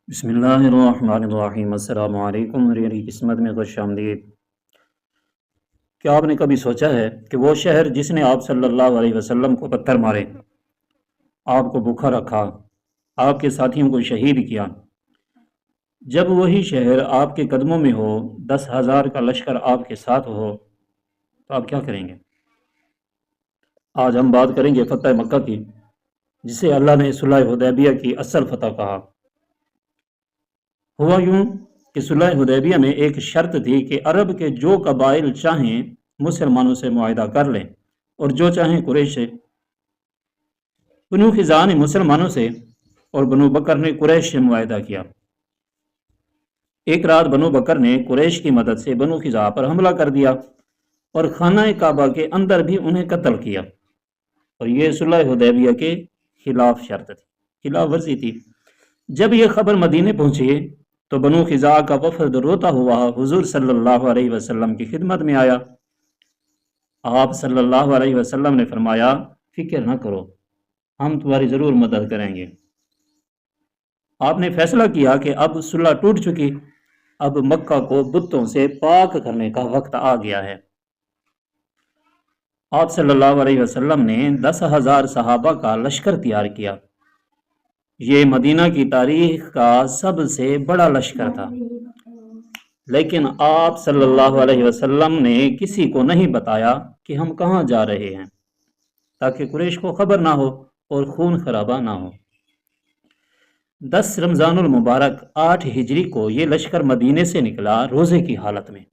بسم اللہ الرحمن الرحیم۔ السلام علیکم، میری قسمت میں خوش آمدید۔ کیا آپ نے کبھی سوچا ہے کہ وہ شہر جس نے آپ صلی اللہ علیہ وسلم کو پتھر مارے، آپ کو بھوکا رکھا، آپ کے ساتھیوں کو شہید کیا، جب وہی شہر آپ کے قدموں میں ہو، 10,000 کا لشکر آپ کے ساتھ ہو، تو آپ کیا کریں گے؟ آج ہم بات کریں گے فتح مکہ کی، جسے اللہ نے صلح حدیبیہ کی اصل فتح کہا۔ ہوا یوں کہ صلح حدیبیہ میں ایک شرط تھی کہ عرب کے جو قبائل چاہیں مسلمانوں سے معاہدہ کر لیں اور جو چاہیں قریش سے۔ بنو خزاع نے مسلمانوں سے اور بنو بکر نے قریش سے معاہدہ کیا۔ ایک رات بنو بکر نے قریش کی مدد سے بنو خزاع پر حملہ کر دیا اور خانہ کعبہ کے اندر بھی انہیں قتل کیا، اور یہ صلح حدیبیہ کے خلاف شرط تھی، خلاف ورزی تھی۔ جب یہ خبر مدینے پہنچی تو بنو خزاع کا وفد روتا ہوا حضور صلی اللہ علیہ وسلم کی خدمت میں آیا۔ آپ صلی اللہ علیہ وسلم نے فرمایا، فکر نہ کرو، ہم تمہاری ضرور مدد کریں گے۔ آپ نے فیصلہ کیا کہ اب صلح ٹوٹ چکی، اب مکہ کو بتوں سے پاک کرنے کا وقت آ گیا ہے۔ آپ صلی اللہ علیہ وسلم نے 10,000 صحابہ کا لشکر تیار کیا۔ یہ مدینہ کی تاریخ کا سب سے بڑا لشکر تھا، لیکن آپ صلی اللہ علیہ وسلم نے کسی کو نہیں بتایا کہ ہم کہاں جا رہے ہیں، تاکہ قریش کو خبر نہ ہو اور خون خرابہ نہ ہو۔ 10 رمضان المبارک 8 ہجری کو یہ لشکر مدینے سے نکلا روزے کی حالت میں۔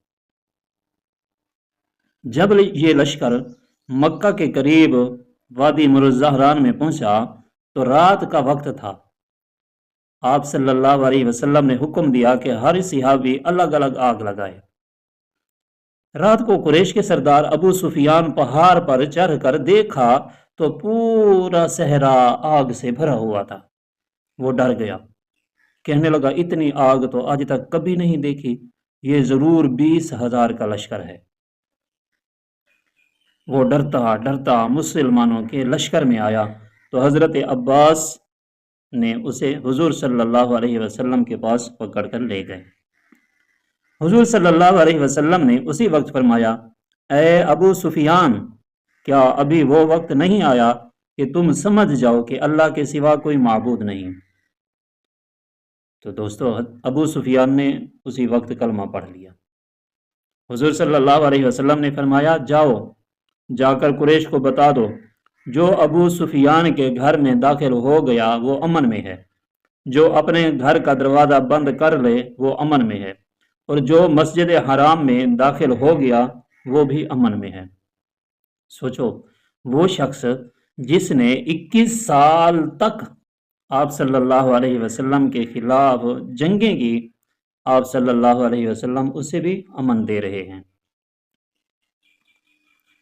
جب یہ لشکر مکہ کے قریب وادی مرزہران میں پہنچا تو رات کا وقت تھا۔ آپ صلی اللہ علیہ وسلم نے حکم دیا کہ ہر صحابی الگ الگ آگ لگائے۔ رات کو قریش کے سردار ابو سفیان پہاڑ پر چڑھ کر دیکھا تو پورا صحرا آگ سے بھرا ہوا تھا۔ وہ ڈر گیا، کہنے لگا، اتنی آگ تو آج تک کبھی نہیں دیکھی، یہ ضرور 20,000 کا لشکر ہے۔ وہ ڈرتا ڈرتا مسلمانوں کے لشکر میں آیا تو حضرت عباس نے اسے حضور صلی اللہ علیہ وسلم کے پاس پکڑ کر لے گئے۔ حضور صلی اللہ علیہ وسلم نے اسی وقت فرمایا، اے ابو سفیان، کیا ابھی وہ وقت نہیں آیا کہ تم سمجھ جاؤ کہ اللہ کے سوا کوئی معبود نہیں؟ تو دوستو، ابو سفیان نے اسی وقت کلمہ پڑھ لیا۔ حضور صلی اللہ علیہ وسلم نے فرمایا، جاؤ، جا کر قریش کو بتا دو، جو ابو سفیان کے گھر میں داخل ہو گیا وہ امن میں ہے، جو اپنے گھر کا دروازہ بند کر لے وہ امن میں ہے، اور جو مسجد حرام میں داخل ہو گیا وہ بھی امن میں ہے۔ سوچو، وہ شخص جس نے 21 سال تک آپ صلی اللہ علیہ وسلم کے خلاف جنگیں کی، آپ صلی اللہ علیہ وسلم اسے بھی امن دے رہے ہیں۔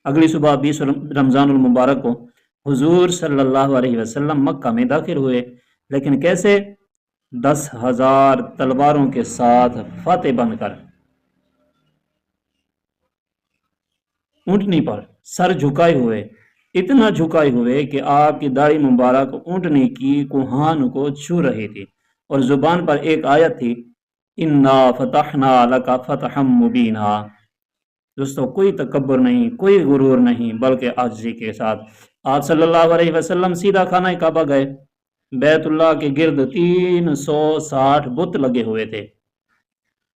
اگلی صبح 20 رمضان المبارک کو حضور صلی اللہ علیہ وسلم مکہ میں داخل ہوئے، لیکن کیسے؟ 10,000 تلواروں کے ساتھ فاتح بن کر، اونٹنی پر سر جھکائے ہوئے، اتنا جھکائے ہوئے کہ آپ کی داڑھی مبارک اونٹنی کی کوہان کو چھو رہی تھی، اور زبان پر ایک آیت تھی، انا فتحنا لک فتحا مبینا۔ دوستو، کوئی تکبر نہیں، کوئی غرور نہیں، بلکہ عاجزی کے ساتھ آپ صلی اللہ علیہ وسلم سیدھا خانہ کعبہ گئے۔ بیت اللہ کے گرد 360 بت لگے ہوئے تھے۔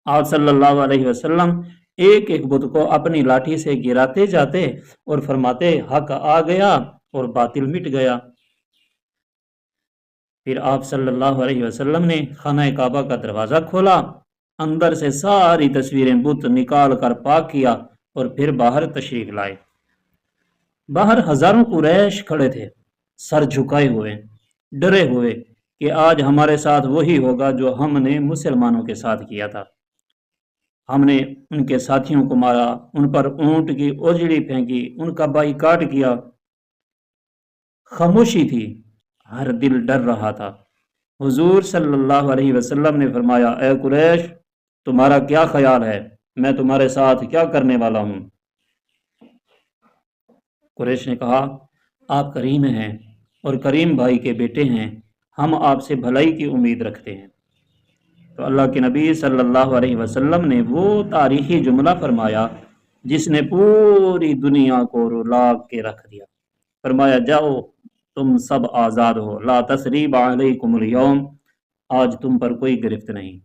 آپ صلی اللہ علیہ وسلم ایک ایک بت کو اپنی لاٹھی سے گراتے جاتے اور فرماتے، حق آ گیا اور باطل مٹ گیا۔ پھر آپ صلی اللہ علیہ وسلم نے خانہ کعبہ کا دروازہ کھولا، اندر سے ساری تصویریں بت نکال کر پاک کیا اور پھر باہر تشریف لائے۔ باہر ہزاروں قریش کھڑے تھے، سر جھکائے ہوئے، ڈرے ہوئے کہ آج ہمارے ساتھ وہی ہوگا جو ہم نے مسلمانوں کے ساتھ کیا تھا۔ ہم نے ان کے ساتھیوں کو مارا، ان پر اونٹ کی اوجڑی پھینکی، ان کا بائیکاٹ کیا۔ خاموشی تھی، ہر دل ڈر رہا تھا۔ حضور صلی اللہ علیہ وسلم نے فرمایا، اے قریش، تمہارا کیا خیال ہے؟ میں تمہارے ساتھ کیا کرنے والا ہوں؟ قریش نے کہا، آپ کریم ہیں اور کریم بھائی کے بیٹے ہیں، ہم آپ سے بھلائی کی امید رکھتے ہیں۔ تو اللہ کے نبی صلی اللہ علیہ وسلم نے وہ تاریخی جملہ فرمایا جس نے پوری دنیا کو رلا کے رکھ دیا۔ فرمایا جاؤ تم سب آزاد ہو، لا تثریب علیکم اليوم، آج تم پر کوئی گرفت نہیں۔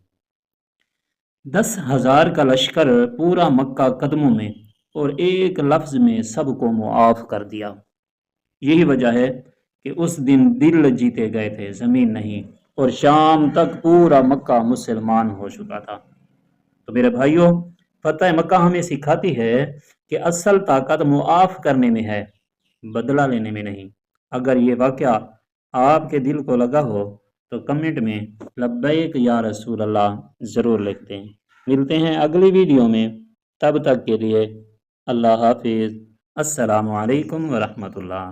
10,000 کا لشکر پورا مکہ قدموں میں اور ایک لفظ میں سب کو معاف کر دیا۔ یہی وجہ ہے کہ اس دن دل جیتے گئے تھے، زمین نہیں، اور شام تک پورا مکہ مسلمان ہو چکا تھا۔ تو میرے بھائیوں، فتح مکہ ہمیں سکھاتی ہے کہ اصل طاقت معاف کرنے میں ہے، بدلہ لینے میں نہیں۔ اگر یہ واقعہ آپ کے دل کو لگا ہو تو کمنٹ میں لبیک یا رسول اللہ ضرور لکھتے ہیں۔ ملتے ہیں اگلی ویڈیو میں، تب تک کے لیے اللہ حافظ، السلام علیکم ورحمۃ اللہ۔